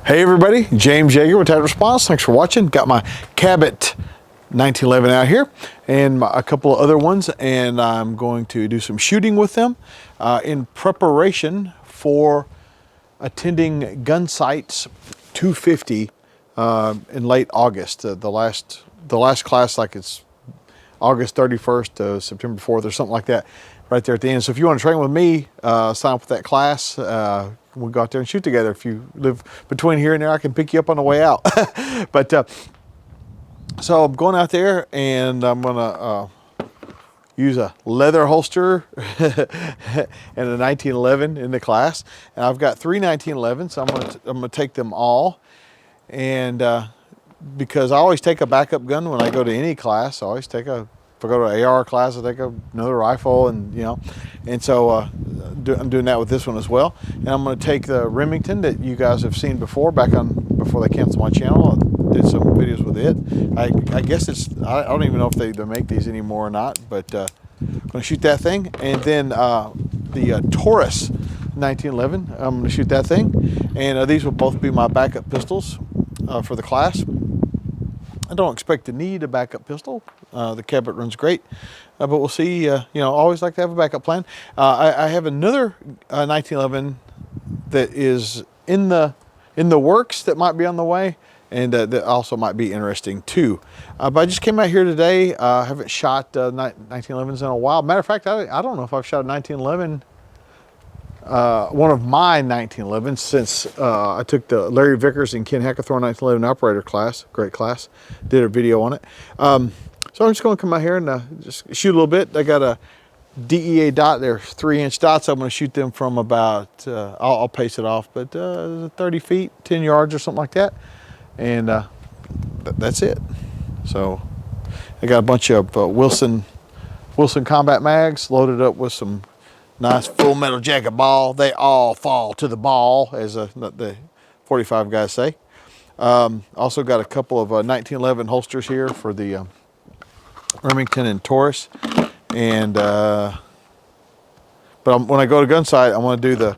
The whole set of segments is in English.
Hey everybody, James Yeager with Tactical Response. Thanks for watching. Got my Cabot 1911 out here and a couple of other ones, and I'm going to do some shooting with them in preparation for attending Gunsight's 250 in late August. The last class, like it's August 31st to September 4th or something like that, right there at the end. So if you want to train with me, sign up for that class. We'll go out there and shoot together. If you live between here and there, I can pick you up on the way out. But so I'm going out there, and I'm gonna use a leather holster and a 1911 in the class. And I've got 3 1911s, so I'm gonna take them all. And because I always take a backup gun when I go to any class, I always take if I go to an AR class, I take another rifle, and and so I'm doing that with this one as well. And I'm going to take the Remington that you guys have seen before, before they canceled my channel. I did some videos with it. I guess I don't even know if they make these anymore or not, but I'm going to shoot that thing. And then the Taurus 1911, I'm going to shoot that thing. And these will both be my backup pistols for the class. I don't expect to need a backup pistol. The Cabot runs great, but we'll see. Always like to have a backup plan. I have another 1911 that is in the works that might be on the way, and that also might be interesting too. But I just came out here today. I haven't shot 1911s in a while. Matter of fact, I don't know if I've shot a 1911. One of my 1911s since I took the Larry Vickers and Ken Hackathorn 1911 operator class. Great class. Did a video on it. So I'm just going to come out here and just shoot a little bit. I got a DEA dot. They're 3-inch dots. I'm going to shoot them from about, I'll pace it off, but 30 feet, 10 yards or something like that. And that's it. So I got a bunch of Wilson combat mags loaded up with some nice full metal jacket ball. They all fall to the ball, as the 45 guys say. Also got a couple of 1911 holsters here for the Remington and Taurus. And but when I go to Gunsight, I want to do the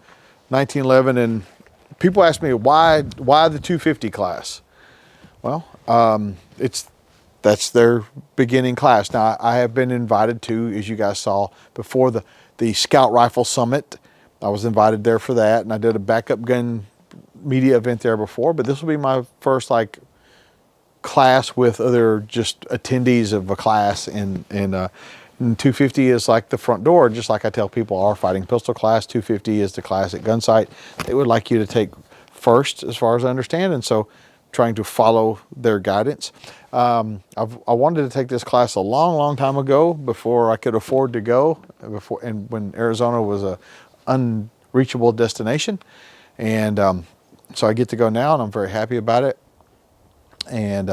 1911. And people ask me why the 250 class. Well, that's their beginning class. Now I have been invited to, as you guys saw before, the Scout Rifle Summit. I was invited there for that, and I did a backup gun media event there before, but this will be my first class with other just attendees of a class, and 250 is like the front door, just like I tell people our fighting pistol class. 250 is the class at Gunsight they would like you to take first, as far as I understand, and so trying to follow their guidance. I wanted to take this class a long time ago, before I could afford to go, and when Arizona was a unreachable destination. And so I get to go now, and I'm very happy about it. And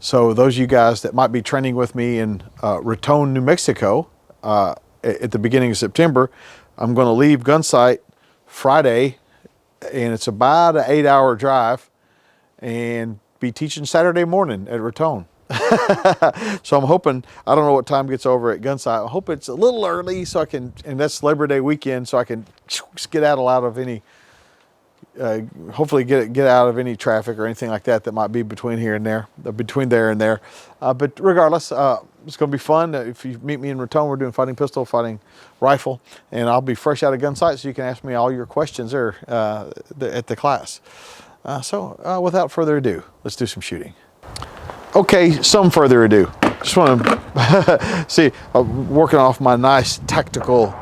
so those of you guys that might be training with me in Raton, New Mexico at the beginning of September, I'm going to leave Gunsight Friday, and it's about an 8-hour drive, and be teaching Saturday morning at Raton. So I'm hoping, I don't know what time gets over at Gunsight. I hope it's a little early, so I can, and that's Labor Day weekend, so I can skedaddle out of any, hopefully get out of any traffic or anything like that might be between here and there, between there and there. But regardless, it's going to be fun. If you meet me in Raton, we're doing fighting pistol, fighting rifle, and I'll be fresh out of Gunsight, so you can ask me all your questions there at the class. So without further ado, let's do some shooting. Okay, some further ado. Just want to see, working off my nice tactical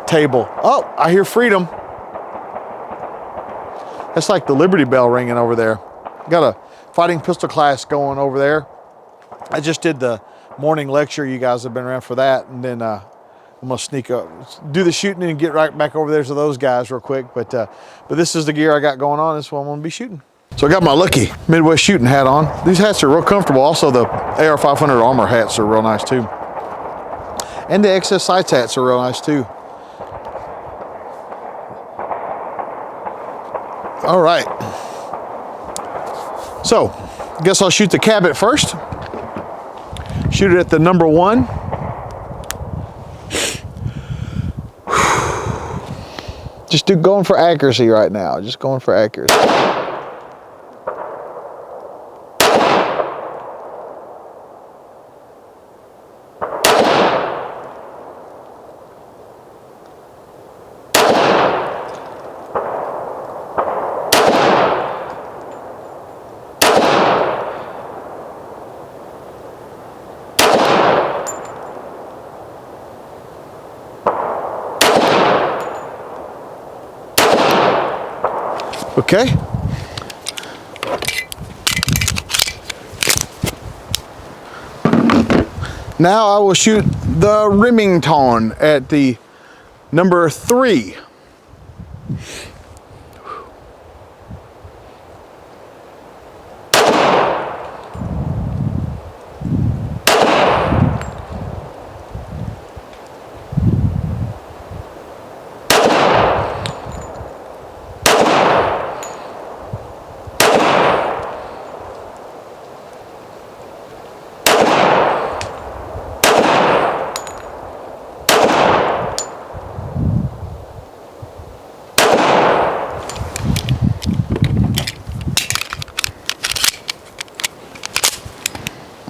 table. Oh, I hear freedom. That's like the Liberty Bell ringing over there. Got a fighting pistol class going over there. I just did the morning lecture. You guys have been around for that, and then I'm gonna sneak up, do the shooting, and get right back over there to those guys real quick. But this is the gear I got going on. This is what I'm gonna be shooting. So I got my lucky Midwest shooting hat on. These hats are real comfortable. Also, the AR-500 armor hats are real nice too. And the XSsights hats are real nice too. All right. So, I guess I'll shoot the Cabot first. Shoot it at the number 1. Just going for accuracy right now. Just going for accuracy. Okay. Now I will shoot the Remington at the number 3.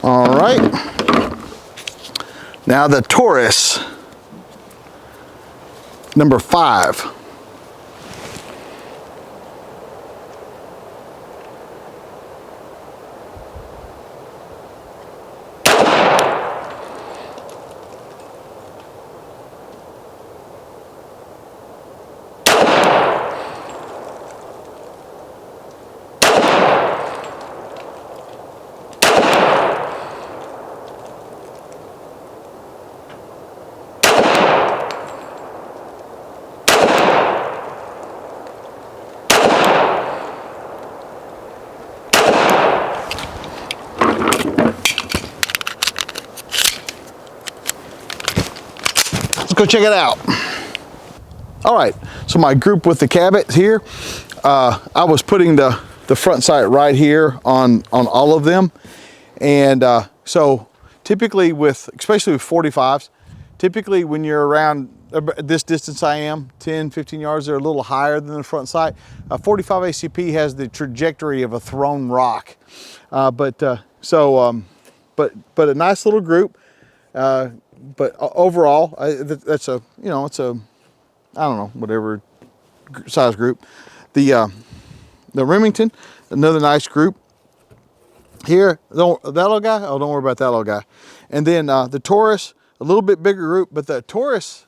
All right. Now the Taurus, number 5. Let's go check it out. All right, so my group with the Cabot here, I was putting the front sight right here on all of them. And so typically especially with 45s, typically when you're around this distance I am, 10, 15 yards, they're a little higher than the front sight. 45 ACP has the trajectory of a thrown rock. But a nice little group. But overall, that's a, you know, it's a, I don't know, whatever size group. The Remington, another nice group. Here, that little guy, oh, don't worry about that little guy. And then the Taurus, a little bit bigger group, but the Taurus,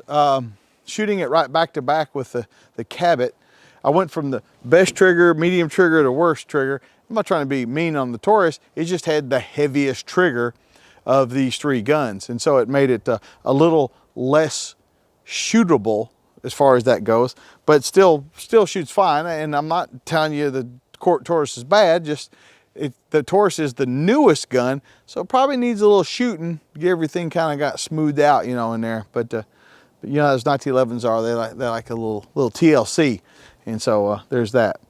shooting it right back to back with the Cabot, I went from the best trigger, medium trigger to worst trigger. I'm not trying to be mean on the Taurus, it just had the heaviest trigger of these 3 guns. And so it made it a little less shootable as far as that goes, but still shoots fine. And I'm not telling you the Taurus is bad, just the Taurus is the newest gun, so it probably needs a little shooting, get everything kind of got smoothed out, you know, in there. But you know, as 1911s are, they like a little TLC, and so there's that.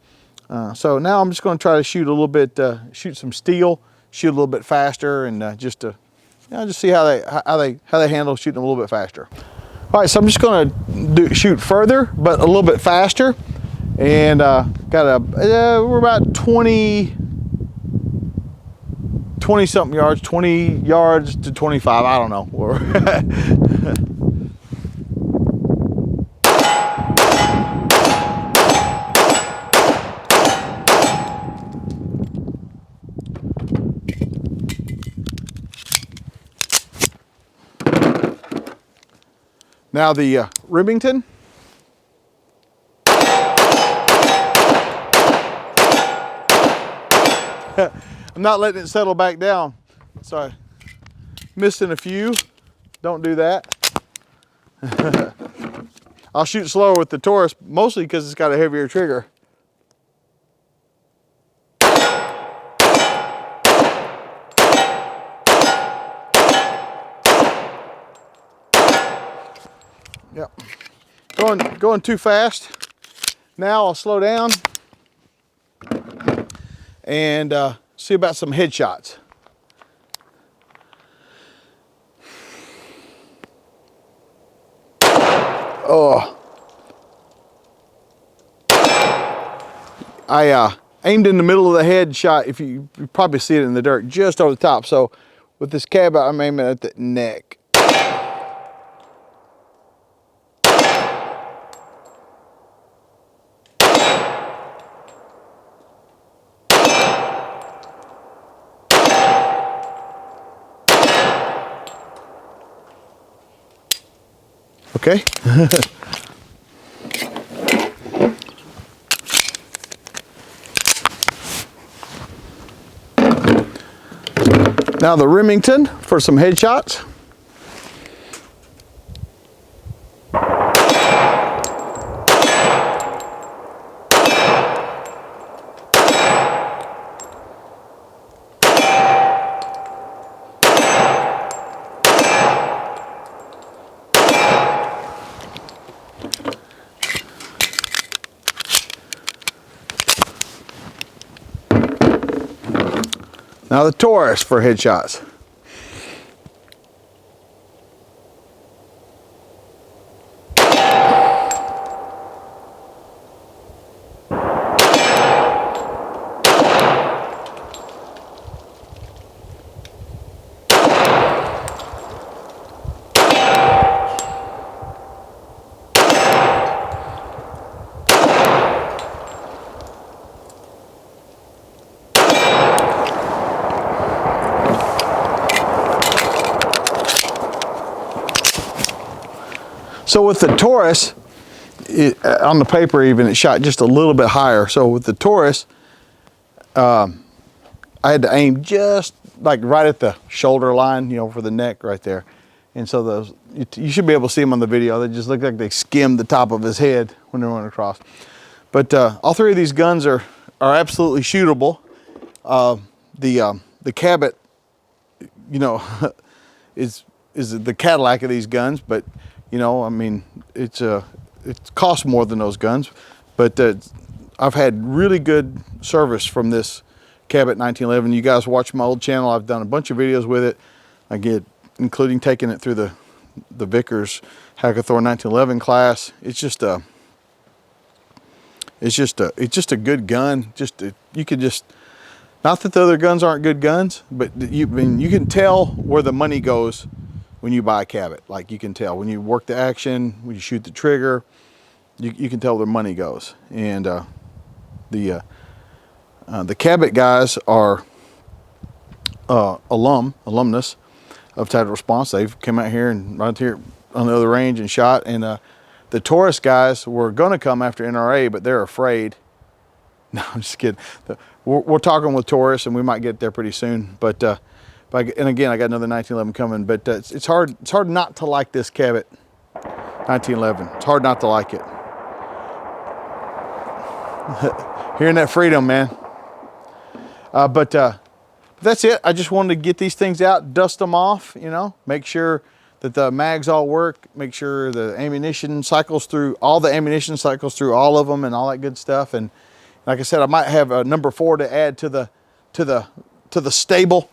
So now I'm just going to try to shoot a little bit, shoot some steel, shoot a little bit faster, and just see how they handle shooting a little bit faster. All right, so I'm just going to shoot further, but a little bit faster, and we're about 20 something yards, 20 yards to 25, I don't know. Now the Remington. I'm not letting it settle back down. Sorry, missing a few. Don't do that. I'll shoot slower with the Taurus, mostly because it's got a heavier trigger. Yep, going too fast. Now I'll slow down and see about some headshots. Oh, I aimed in the middle of the head shot. If you probably see it in the dirt, just over the top. So with this Cabot, I'm aiming at the neck. Okay. Now the Remington for some headshots. Now the Taurus for headshots. So with the Taurus, on the paper even, it shot just a little bit higher. So with the Taurus, I had to aim just like right at the shoulder line, you know, for the neck right there. And so those, you should be able to see them on the video. They just look like they skimmed the top of his head when they went across. But all three of these guns are absolutely shootable. The Cabot, you know, is the Cadillac of these guns, but you know, I mean, it costs more than those guns, but I've had really good service from this Cabot 1911. You guys watch my old channel. I've done a bunch of videos with it. I get, including taking it through the Vickers Hackathon 1911 class. It's just a good gun. You could just, not that the other guns aren't good guns, but you can tell where the money goes when you buy a Cabot. Like, you can tell when you work the action, when you shoot the trigger, you can tell where the money goes. And the Cabot guys are alumnus of Tactical Response. They've come out here and right here on the other range and shot. And the Taurus guys were going to come after NRA, but they're afraid. No, I'm just kidding. We're talking with Taurus, and we might get there pretty soon. But and again, I got another 1911 coming. But it's hard not to like this Cabot 1911. It's hard not to like it. Hearing that freedom, man. But that's it. I just wanted to get these things out, dust them off, you know, make sure that the mags all work, make sure the ammunition cycles through, all the ammunition cycles through all of them and all that good stuff. And like I said, I might have a number 4 to add to the stable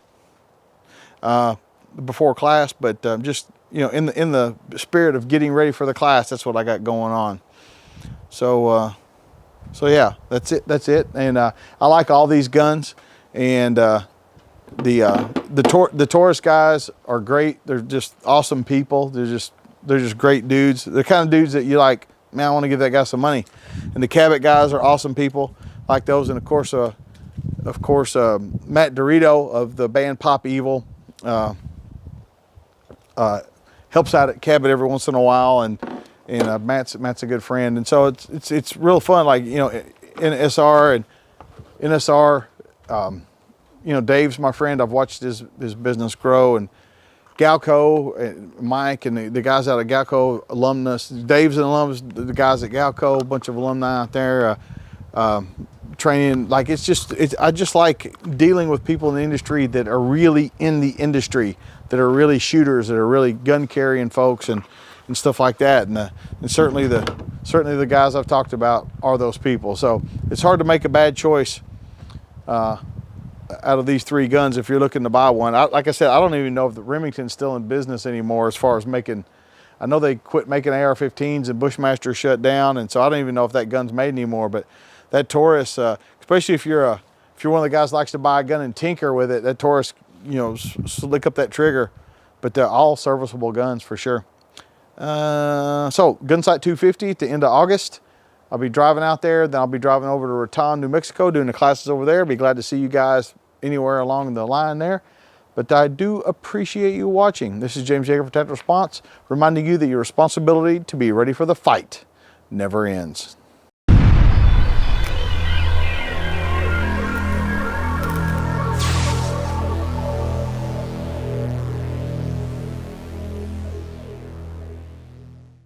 before class, but just, you know, in the spirit of getting ready for the class, that's what I got going on. So yeah, that's it. And I like all these guns, and the Taurus guys are great. They're just awesome people. They're just great dudes. They're the kind of dudes that you like, man, I want to give that guy some money. And the Cabot guys are awesome people, like those. And of course, Matt Dorito of the band Pop Evil helps out at Cabot every once in a while, and Matt's a good friend. And so it's real fun. Like, you know, NSR, you know, Dave's my friend. I've watched his business grow, and Galco, and Mike, and the guys out of Galco, alumnus. Dave's an alumnus, the guys at Galco, a bunch of alumni out there, training. Like, I just like dealing with people in the industry that are really in the industry, that are really shooters, that are really gun carrying folks, and stuff like that. And certainly the guys I've talked about are those people. So it's hard to make a bad choice out of these 3 guns if you're looking to buy one. Like I said, I don't even know if the Remington's still in business anymore as far as making. I know they quit making AR-15s and Bushmaster shut down, and so I don't even know if that gun's made anymore. But that Taurus, especially if you're one of the guys that likes to buy a gun and tinker with it, that Taurus, you know, slick up that trigger. But they're all serviceable guns for sure. So Gunsite 250 at the end of August. I'll be driving out there, then I'll be driving over to Raton, New Mexico, doing the classes over there. Be glad to see you guys anywhere along the line there. But I do appreciate you watching. This is James Yeager for Tactical Response, reminding you that your responsibility to be ready for the fight never ends.